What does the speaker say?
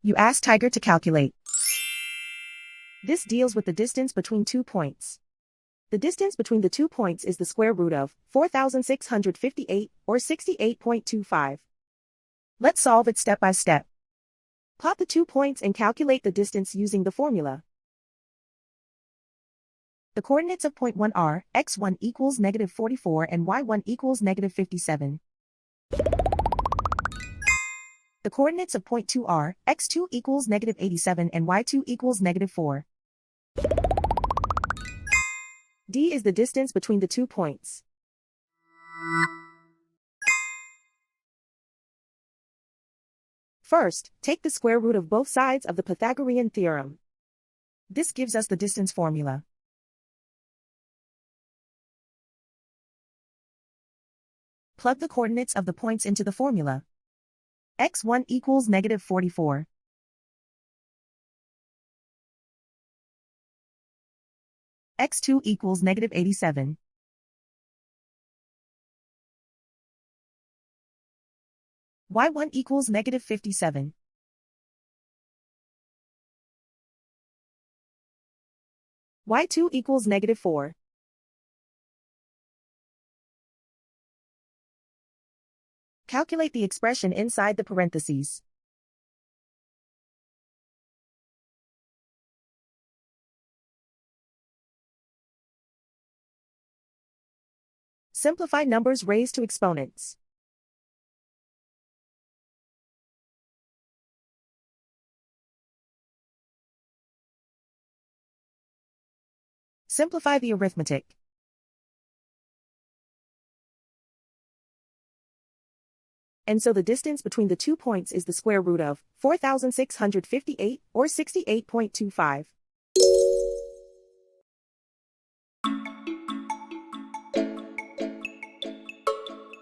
You ask Tiger to calculate. This deals with the distance between 2 points. The distance between the 2 points is the square root of 4,658, or 68.25. Let's solve it step by step. Plot the 2 points and calculate the distance using the formula. The coordinates of point 1 are x1 equals -44 and y1 equals -57. The coordinates of point 2 are x2 equals -87 and y2 equals -4. D is the distance between the 2 points. First, take the square root of both sides of the Pythagorean theorem. This gives us the distance formula. Plug the coordinates of the points into the formula. x1 equals -44. x2 equals -87. y1 equals -57. y2 equals -4. Calculate the expression inside the parentheses. Simplify numbers raised to exponents. Simplify the arithmetic. And so the distance between the 2 points is the square root of 4,658, or 68.25.